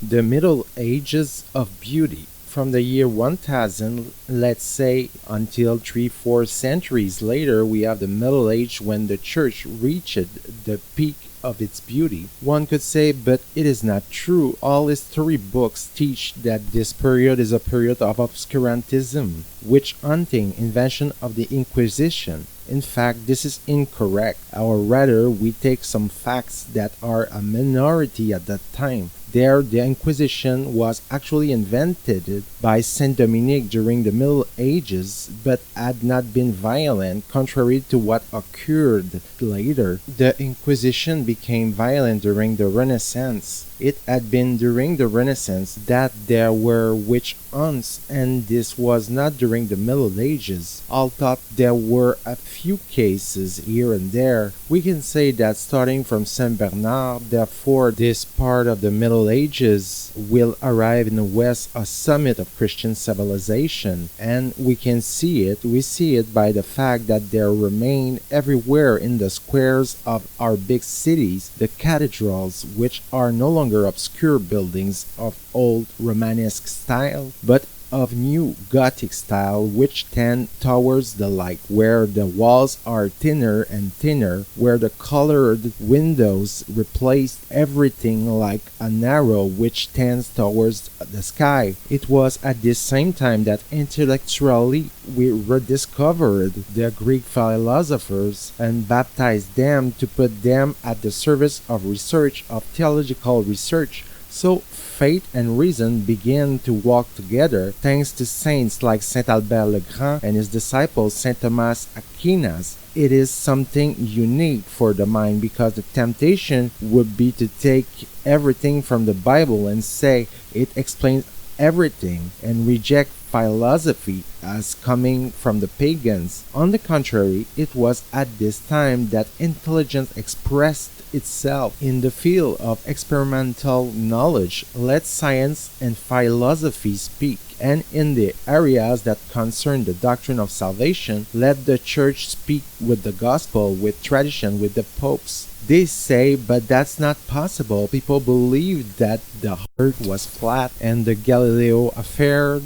The Middle Ages of Beauty. From the year 1000, let's say, until 3-4 centuries later, we have the Middle Age when the Church reached the peak of its beauty. One could say, but it is not true. All history books teach that this period is a period of obscurantism, witch hunting, invention of the Inquisition. In fact, this is incorrect, or rather, we take some facts that are a minority at that time. There, the Inquisition was actually invented by Saint Dominic during the Middle Ages, but had not been violent, contrary to what occurred later. The Inquisition became violent during the Renaissance. It had been during the Renaissance that there were witch hunts, and this was not during the Middle Ages. Although there were a few cases here and there, we can say that starting from Saint Bernard, therefore this part of the Middle Ages will arrive in the West, a summit of Christian civilization, and we see it by the fact that there remain everywhere in the squares of our big cities the cathedrals, which are no longer obscure buildings of old Romanesque style, but of new Gothic style, which tend towards the light, where the walls are thinner and thinner, where the colored windows replaced everything like an arrow which tends towards the sky. It was at this same time that intellectually we rediscovered the Greek philosophers and baptized them to put them at the service of research, of theological research. So faith and reason began to walk together thanks to saints like Saint Albert le Grand and his disciple Saint Thomas Aquinas. It is something unique for the mind because the temptation would be to take everything from the Bible and say it explains everything and reject philosophy as coming from the pagans. On the contrary, it was at this time that intelligence expressed itself in the field of experimental knowledge. Let science and philosophy speak, and in the areas that concern the doctrine of salvation, let the church speak with the gospel, with tradition, with the popes. They say, but that's not possible. People believe that the earth was flat, and the Galileo affair,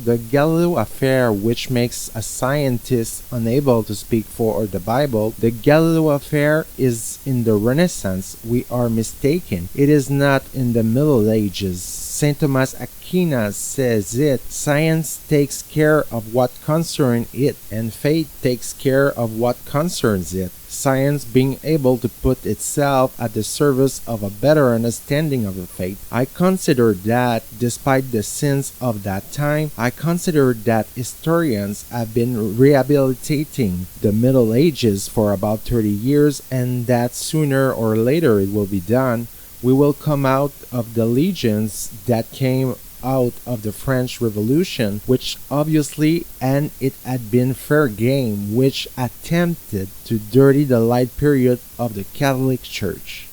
which makes a scientist unable to speak for the Bible, the Galileo affair is in the Renaissance. We are mistaken. It is not in the Middle Ages. Saint Thomas Aquinas says it. Science takes care of what concerns it, and faith takes care of what concerns it. Science being able to put itself at the service of a better understanding of the faith. I consider that, despite the sins of that time, I consider that historians have been rehabilitating the Middle Ages for about 30 years, and that sooner or later it will be done. We will come out of the legions that came out of the French Revolution, which obviously, and it had been fair game, which attempted to dirty the light period of the Catholic Church.